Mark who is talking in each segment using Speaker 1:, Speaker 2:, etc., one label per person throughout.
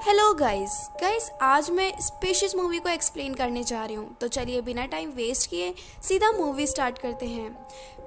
Speaker 1: Hello guys आज मैं spacious movie को एक्सप्लेन करने जा रही हूँ। तो चलिए बिना टाइम वेस्ट किए सीधा मूवी स्टार्ट करते हैं।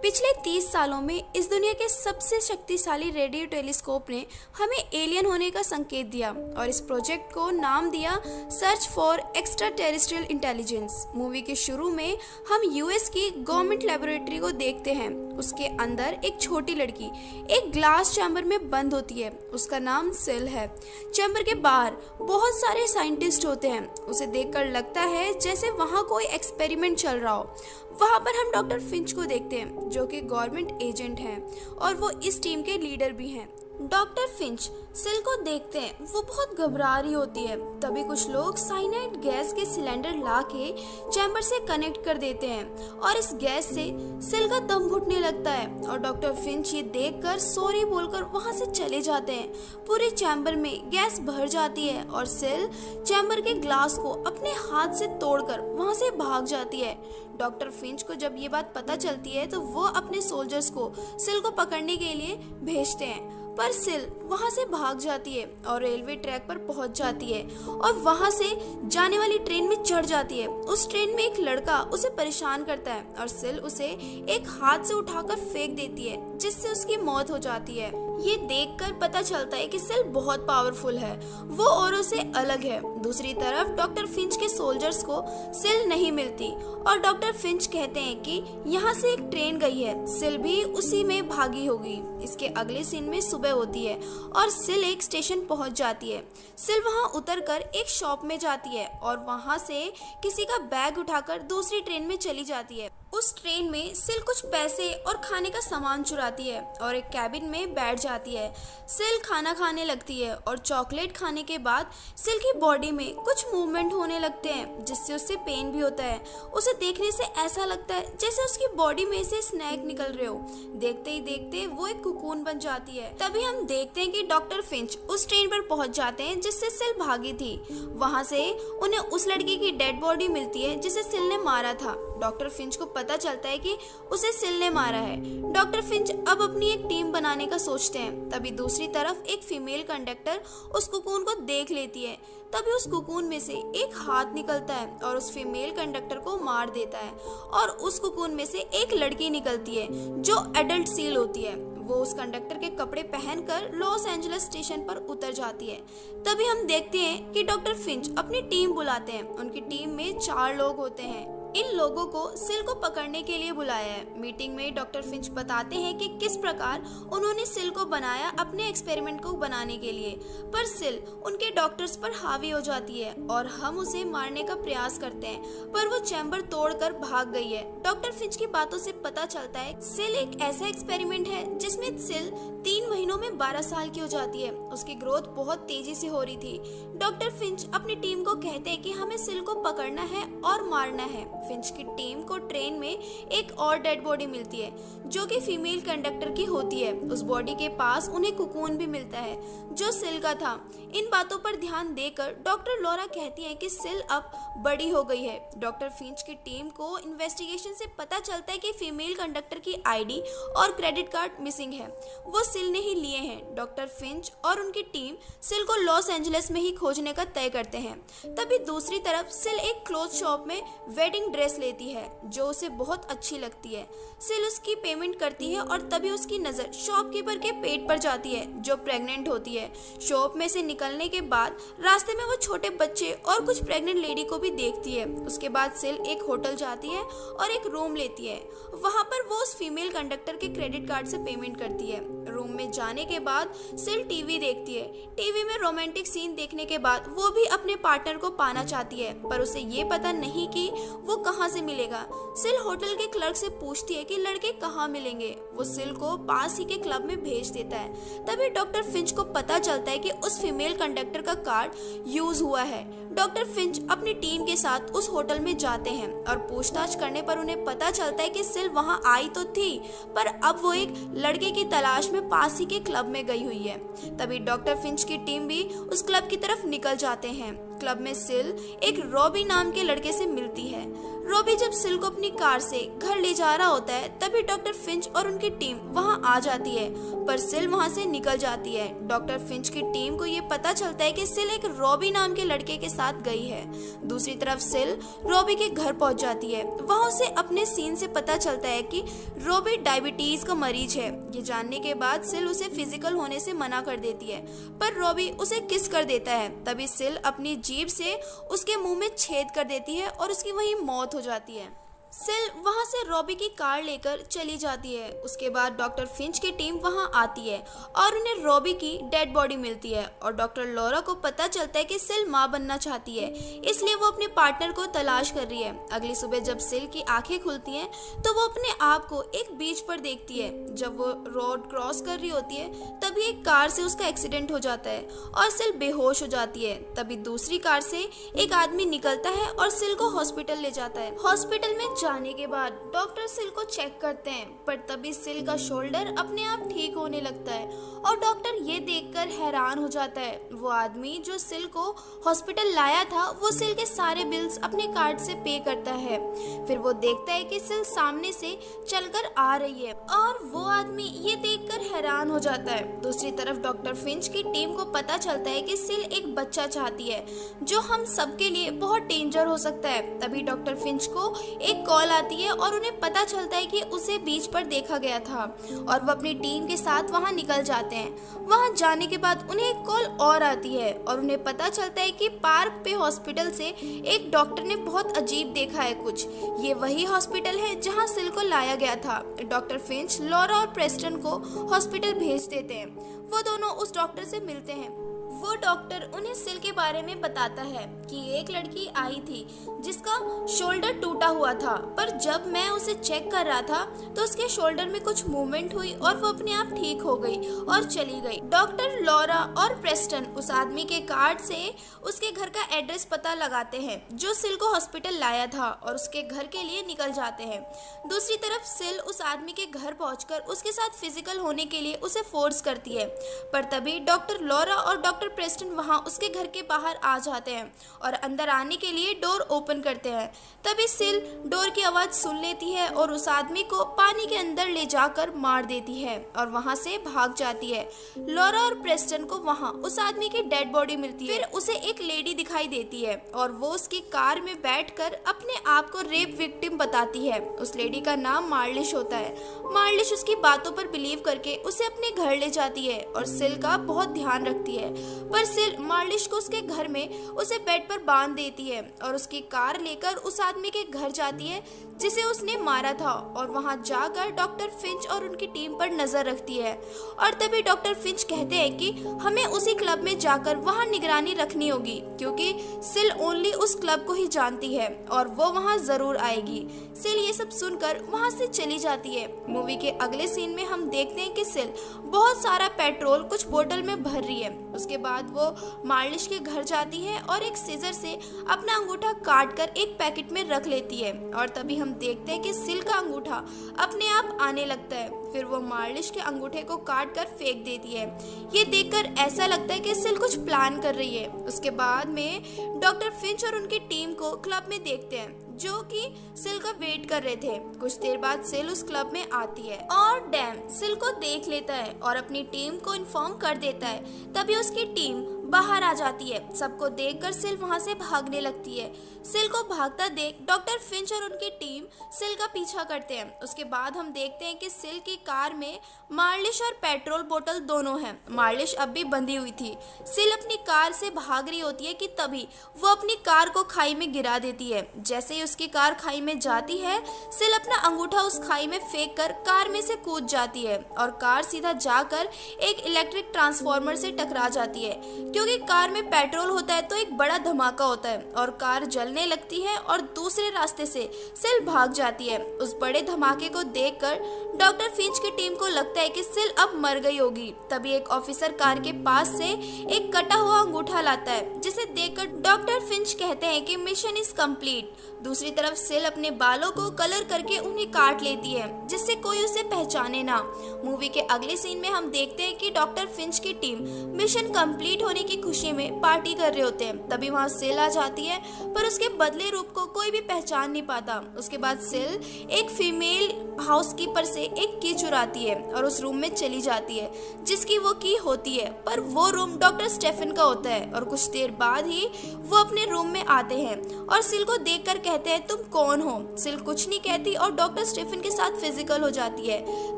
Speaker 1: पिछले 30 सालों में इस दुनिया के सबसे शक्तिशाली रेडियो टेलीस्कोप ने हमें एलियन होने का संकेत दिया और इस प्रोजेक्ट को नाम दिया search for extra terrestrial intelligence. Movie के शुरू में हम यूएस की गवर्नमेंट लेबोरेटरी को देखते हैं। उसके अंदर एक छोटी लड़की एक ग्लास चैम्बर में बंद होती है। उसका नाम सिल है। चैम्बर के बाहर बहुत सारे साइंटिस्ट होते हैं। उसे देखकर लगता है जैसे वहाँ कोई एक्सपेरिमेंट चल रहा हो। वहाँ पर हम डॉक्टर फिंच को देखते हैं जो कि गवर्नमेंट एजेंट हैं और वो इस टीम के लीडर भी हैं। डॉक्टर फिंच सिल को देखते हैं, वो बहुत घबरा रही होती है। तभी कुछ लोग साइनाइड गैस के सिलेंडर ला के चैम्बर से कनेक्ट कर देते हैं और इस गैस से सिल का दम घुटने लगता है और डॉक्टर फिंच ये देखकर सॉरी बोलकर वहां से चले जाते हैं। पूरे चैम्बर में गैस भर जाती है और सिल चैम्बर के ग्लास को अपने हाथ से तोड़कर वहां से भाग जाती है। डॉक्टर फिंच को जब ये बात पता चलती है तो वो अपने सोल्जर्स को सिल को पकड़ने के लिए भेजते हैं, पर सिल वहां से भाग जाती है और रेलवे ट्रैक पर पहुंच जाती है और वहां से जाने वाली ट्रेन में चढ़ जाती है। उस ट्रेन में एक लड़का उसे परेशान करता है और सिल उसे एक हाथ से उठाकर फेंक देती है जिससे उसकी मौत हो जाती है। ये देखकर पता चलता है कि सिल बहुत पावरफुल है, वो औरों से अलग है। दूसरी तरफ डॉक्टर फिंच के सोल्जर्स को सिल नहीं मिलती और डॉक्टर फिंच कहते हैं कि यहाँ से एक ट्रेन गई है, सिल भी उसी में भागी होगी। इसके अगले सीन में सुबह होती है और सिल एक स्टेशन पहुंच जाती है। सिल वहां उतरकर एक शॉप में जाती है और वहां से किसी का बैग उठाकर दूसरी ट्रेन में चली जाती है। उस ट्रेन में सिल कुछ पैसे और खाने का सामान चुराती है और एक कैबिन में बैठ जाती है। सिल खाना खाने लगती है और चॉकलेट खाने के बाद सिल की बॉडी में कुछ मूवमेंट होने लगते हैं जिससे उससे पेन भी होता है। उसे देखने से ऐसा लगता है जैसे उसकी बॉडी में से स्नैक निकल रहे हो। देखते ही देखते वो एक कुकून बन जाती है। तभी हम देखते हैं कि डॉक्टर फिंच उस ट्रेन पर पहुंच जाते हैं जिससे सिल भागी थी। वहां से उन्हें उस लड़की की डेड बॉडी मिलती है जिसे सिल ने मारा था। डॉक्टर फिंच को पता चलता है कि उसे सिल ने मारा है। डॉक्टर फिंच अब अपनी एक टीम बनाने का सोचते हैं। तभी दूसरी तरफ एक फीमेल कंडक्टर उस कुकून को देख लेती है। तभी उस कुकून में से एक हाथ निकलता है और उस फीमेल कंडक्टर को मार देता है और उस कुकून में से एक लड़की निकलती है जो एडल्ट सील होती है। वो उस कंडक्टर के कपड़े पहनकर लॉस एंजल्स स्टेशन पर उतर जाती है। तभी हम देखते हैं कि डॉक्टर फिंच अपनी टीम बुलाते हैं। उनकी टीम में 4 लोग होते हैं। इन लोगों को सिल को पकड़ने के लिए बुलाया है। मीटिंग में डॉक्टर फिंच बताते हैं कि किस प्रकार उन्होंने सिल को बनाया अपने एक्सपेरिमेंट को बनाने के लिए, पर सिल उनके डॉक्टर्स पर हावी हो जाती है और हम उसे मारने का प्रयास करते हैं, पर वो चैम्बर तोड़कर भाग गई है। डॉक्टर फिंच की बातों से पता चलता है सिल एक ऐसा एक्सपेरिमेंट है जिसमें सिल 3 महीनों में 12 साल की हो जाती है। उसकी ग्रोथ बहुत तेजी से हो रही थी। डॉक्टर फिंच अपनी टीम को कहते हैं कि हमें सिल को पकड़ना है और मारना है। फिंच की टीम को ट्रेन में एक और डेड बॉडी मिलती है जो कि फीमेल कंडक्टर की होती है। उस बॉडी के पास उन्हें कुकून भी मिलता है जो सिल का था। इन बातों पर ध्यान देकर डॉक्टर लॉरा कहती है कि सिल अब बड़ी हो गई है। डॉक्टर फिंच की टीम को इन्वेस्टिगेशन से पता चलता है कि फीमेल कंडक्टर की आईडी और क्रेडिट कार्ड मिसिंग है, वो सिल ने ही लिए हैं। डॉक्टर फिंच और उनकी टीम सिल को लॉस एंजल्स में ही खोजने का तय करते हैं। तभी दूसरी तरफ सिल एक क्लोथ शॉप में वेडिंग ड्रेस लेती है जो उसे बहुत अच्छी लगती है। सिल उसकी पेमेंट करती है और तभी उसकी नजर शॉपकीपर के पेट पर जाती है जो प्रेग्नेंट होती है। शॉप में से निकलने के बाद रास्ते में वो छोटे बच्चे और कुछ प्रेग्नेंट लेडी को भी देखती है। उसके बाद सिल एक होटल जाती है और एक रूम लेती है। वहां पर वो उस फीमेल कंडक्टर के क्रेडिट कार्ड से पेमेंट करती है। रूम में जाने के बाद सिल टीवी देखती है। टीवी में रोमांटिक सीन देखने के बाद वो भी अपने पार्टनर को पाना चाहती है, पर उसे ये पता नहीं कि वो कहाँ से मिलेगा। सिल होटल के क्लर्क से पूछती है कि लड़के कहाँ मिलेंगे। वो सिल को पास ही के क्लब में भेज देता है। तभी डॉक्टर फिंच को पता चलता है कि उस फीमेल कंडक्टर का कार्ड यूज हुआ है। डॉक्टर फिंच अपनी टीम के साथ उस होटल में जाते हैं और पूछताछ करने पर उन्हें पता चलता है कि सिल वहां आई तो थी, पर अब वो एक लड़के की तलाश में पास ही के क्लब में गई हुई है। तभी डॉक्टर फिंच की टीम भी उस क्लब की तरफ निकल जाते हैं। क्लब में सिल एक रॉबी नाम के लड़के से मिलती है। रॉबी जब सिल को अपनी कार से घर ले जा रहा होता है तभी डॉक्टर फिंच और उनकी टीम वहां आ जाती है, पर सिल वहां से निकल जाती है। डॉक्टर फिंच की टीम को ये पता चलता है कि सिल एक रॉबी नाम के लड़के के साथ गई है। दूसरी तरफ सिल रॉबी के घर पहुंच जाती है। वहां उसे अपने सीन से पता चलता है कि रॉबी डायबिटीज का मरीज है। ये जानने के बाद सिल उसे फिजिकल होने से मना कर देती है, पर रॉबी उसे किस कर देता है। तभी सिल अपनी जीभ से उसके मुंह में छेद कर देती है और उसकी वहीं मौत हो जाती है। सिल वहां से रॉबी की कार लेकर चली जाती है। उसके बाद डॉक्टर फिंच की टीम वहां आती है और उन्हें रॉबी की डेड बॉडी मिलती है और डॉक्टर लॉरा को पता चलता है कि सिल मां बनना चाहती है, इसलिए वो अपने पार्टनर को तलाश कर रही है। अगली सुबह जब सिल की आंखें खुलती हैं तो वो अपने आप को एक बीच पर देखती है। जब वो रोड क्रॉस कर रही होती है तभी एक कार से उसका एक्सीडेंट हो जाता है और सिल बेहोश हो जाती है। तभी दूसरी कार से एक आदमी निकलता है और सिल को हॉस्पिटल ले जाता है। हॉस्पिटल में जाने के बाद डॉक्टर सिल को चेक करते हैं, पर तभी सिल का शोल्डर अपने आप ठीक होने लगता है और डॉक्टर ये देखकर हैरान हो जाता है। वो आदमी जो सिल को हॉस्पिटल लाया था वो सिल के सारे बिल्स अपने कार्ड से पे करता है। फिर वो देखता है कि सिल सामने से चलकर आ रही है और वो आदमी ये देखकर हैरान हो जाता है। दूसरी तरफ डॉक्टर फिंच की टीम को पता चलता है कि सिल एक बच्चा चाहती है जो हम सबके लिए बहुत डेंजर हो सकता है। तभी डॉक्टर फिंच को एक कॉल आती है और उन्हें पता चलता है कि उसे बीच पर देखा गया था और वो अपनी टीम के साथ वहां निकल जाते हैं। वहां जाने के बाद उन्हें एक कॉल और आती है और उन्हें पता चलता है कि पार्क पे हॉस्पिटल से एक डॉक्टर ने बहुत अजीब देखा है कुछ। ये वही हॉस्पिटल है जहां सिल को लाया गया था। डॉक्टर फिंच लॉरा और प्रेस्टन को हॉस्पिटल भेज देते हैं। वो दोनों उस डॉक्टर से मिलते हैं। वो डॉक्टर उन्हें सिल के बारे में बताता है कि एक लड़की आई थी जिसका शोल्डर टूटा हुआ था, पर जब मैं उसे चेक कर रहा था तो उसके शोल्डर में कुछ मूवमेंट हुई और वो अपने आप ठीक हो गई और चली गई। डॉक्टर लॉरा और प्रेस्टन उस आदमी के कार्ड से उसके घर का एड्रेस पता लगाते हैं जो सिल को हॉस्पिटल लाया था और उसके घर के लिए निकल जाते हैं। दूसरी तरफ सिल उस आदमी के घर पहुंचकर उसके साथ फिजिकल होने के लिए उसे फोर्स करती है, पर तभी डॉक्टर लॉरा और डॉक्टर प्रेस्टन वहां उसके घर के बाहर आ जाते हैं और अंदर आने के लिए डोर ओपन करते हैं। तभी सिल डोर की आवाज सुन लेती है और उस आदमी को पानी के अंदर ले जाकर मार देती है और वहां से भाग जाती है। लॉरा और प्रेस्टन को वहां उस आदमी की डेड बॉडी मिलती है। फिर उसे एक लेडी दिखाई देती है और वो उसकी कार में बैठकर अपने आप को रेप विक्टिम बताती है। उस लेडी का नाम मार्लिश होता है। मार्लिश उसकी बातों पर बिलीव करके उसे अपने घर ले जाती है और सिल का बहुत ध्यान रखती है, पर सिल मार्लिश को उसके घर में उसे बेड पर बांध देती है और उसकी कार लेकर उस आदमी के घर जाती है जिसे उसने मारा था और वहां जाकर डॉक्टर फिंच और उनकी टीम पर नजर रखती है। और तभी डॉक्टर फिंच कहते हैं कि हमें उसी क्लब में जाकर वहां निगरानी रखनी होगी क्योंकि सिल ओनली उस क्लब को ही जानती है और वो वहां जरूर आएगी। सिल ये सब सुनकर वहां से चली जाती है। मूवी के अगले सीन में हम देखते हैं कि सिल बहुत सारा पेट्रोल कुछ बोतल में भर रही है। उसके बाद वो मार्लिश के घर जाती है और एक सीजर से अपना अंगूठा काट कर एक पैकेट में रख लेती है और तभी हम देखते हैं कि सिल का अंगूठा अपने आप आने लगता है। फिर वो मार्लिश के अंगूठे को काट कर फेंक देती है। ये देखकर ऐसा लगता है कि सिल कुछ प्लान कर रही है। उसके बाद में डॉक्टर फिंच और उनकी टीम को क्लब में देखते हैं जो कि सिल का वेट कर रहे थे। कुछ देर बाद सिल उस क्लब में आती है और डैम सिल को देख लेता है और अपनी टीम को इन्फॉर्म कर देता है। तभी उसकी टीम बाहर आ जाती है। सबको देखकर सिल वहां से भागने लगती है। सिल को भागता देख डॉक्टर फिंच और उनकी टीम सिल का पीछा करते हैं। उसके बाद हम देखते हैं कि सिल की कार में मार्लिश और पेट्रोल बोतल दोनों हैं। मार्लिश अब भी बंधी हुई थी। सिल अपनी कार से भाग रही होती है कि तभी वो अपनी कार को खाई में गिरा देती है। जैसे ही उसकी कार खाई में जाती है, सिल अपना अंगूठा उस खाई में फेंक कर कार में से कूद जाती है और कार सीधा जाकर एक इलेक्ट्रिक ट्रांसफार्मर से टकरा जाती है। क्योंकि कार में पेट्रोल होता है तो एक बड़ा धमाका होता है और कार जलने लगती है और दूसरे रास्ते से सिल भाग जाती है। उस बड़े धमाके को देखकर डॉक्टर फिंच की टीम को लगता है कि सिल अब मर गई होगी। तभी एक ऑफिसर कार के पास से एक कटा हुआ अंगूठा लाता है जिसे देखकर डॉक्टर फिंच कहते हैं कि मिशन इज कंप्लीट। दूसरी तरफ सिल अपने बालों को कलर करके उन्हें काट लेती है जिससे कोई उसे पहचाने ना। मूवी के अगले सीन में हम देखते हैं कि डॉक्टर फिंच की टीम मिशन कंप्लीट होने की खुशी में पार्टी कर रहे होते हैं। तभी वहाँ सिल आ जाती है, पर उसके बदले रूप को कोई भी पहचान नहीं पाता। उसके बाद सिल एक फीमेल हाउसकीपर से एक की चुराती है और उस रूम में चली जाती है जिसकी वो की होती है, पर वो रूम डॉक्टर स्टेफन का होता है। और कुछ देर बाद ही वो अपने रूम में आते हैं और सिल को देखकर कहते हैं, तुम कौन हो? सिल कुछ नहीं कहती और डॉक्टर स्टेफन के साथ फिजिकल हो जाती है।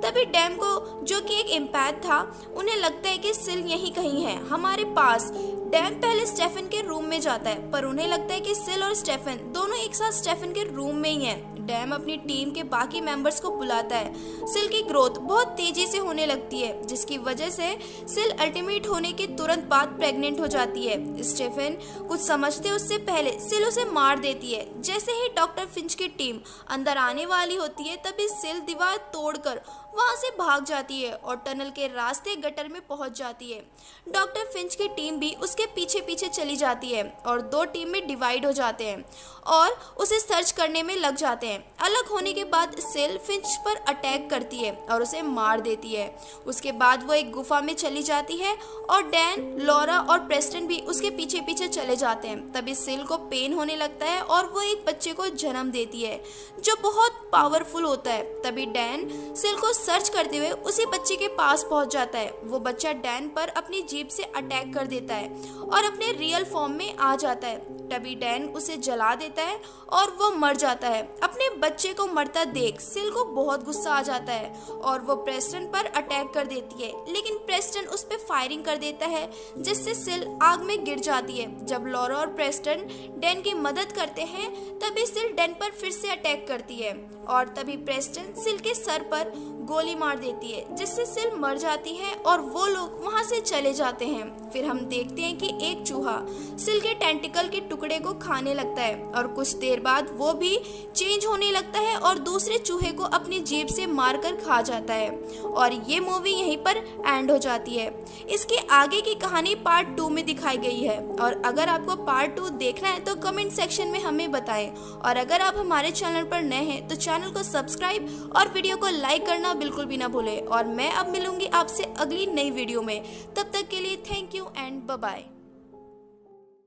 Speaker 1: तभी डैम को, जो कि एक एम्पैथ था, उन्हें लगता है कि सिल यहीं कहीं है हमारे पास। डैम पहले स्टेफन के रूम में जाता है, पर उन्हें लगता है कि सिल और स्टेफन दोनों एक साथ स्टेफन के रूम में ही हैं। डैम अपनी टीम के बाकी मेंबर्स को बुलाता है। सिल की ग्रोथ बहुत तेजी से होने लगती है, जिसकी वजह से सिल अल्टीमेट होने के तुरंत बाद प्रेग्नेंट हो जाती है। स्टेफन कुछ समझते उससे पहले सिल उसे मार देती है। जैसे ही डॉक्टर फिंच की टीम अंदर आने वाली होती है, तभी सिल दीवार तोड़कर वहां से भाग जाती है और टनल के रास्ते गटर में पहुंच जाती है। डॉक्टर फिंच की टीम भी उसके पीछे पीछे चली जाती है और दो टीम में डिवाइड हो जाते हैं और उसे सर्च करने में लग जाते हैं। अलग होने के बाद सिल फिंच पर अटैक करती है और उसे मार देती है। उसके बाद वो एक गुफा में चली जाती है और डैन, लॉरा और प्रेस्टन भी उसके पीछे पीछे चले जाते हैं। तभी सिल को पेन होने लगता है और वो एक बच्चे को जन्म देती है जो बहुत पावरफुल होता है। तभी डैन सिल को सर्च करते हुए उसी बच्चे के पास पहुंच जाता है। वो बच्चा डैन पर अपनी जीभ से अटैक कर देता है और अपने रियल फॉर्म में आ जाता है। तभी डैन उसे जला देता है और वो मर जाता है। अपने बच्चे को मरता देख सिल को बहुत गुस्सा आ जाता है और वो प्रेस्टन पर अटैक कर देती है, लेकिन प्रेस्टन उस पर फायरिंग कर देता है जिससे सिल आग में गिर जाती है। जब लॉरा और प्रेस्टन डैन की मदद करते हैं, तभी सिल डैन पर फिर से अटैक करती है और तभी प्रेस्टन सिल के सर पर गोली मार देती है जिससे सिल मर जाती है और वो लोग वहां से चले जाते हैं। फिर हम देखते हैं कि एक चूहा सिल के टेंटिकल के टुकड़े को खाने लगता है और कुछ देर बाद वो भी चेंज होने लगता है और दूसरे चूहे को अपनी जीभ से मारकर खा जाता है। और ये मूवी यहीं पर एंड हो जाती है। इसके आगे की कहानी पार्ट 2 में दिखाई गई है और अगर आपको पार्ट 2 देखना है तो कमेंट सेक्शन में हमें बताएं। और अगर आप हमारे चैनल पर नए हैं तो चैनल को सब्सक्राइब और वीडियो को लाइक करना बिल्कुल भी ना भूलें। और मैं अब मिलूंगी आपसे अगली नई वीडियो में। तब तक के लिए thank you and bye bye.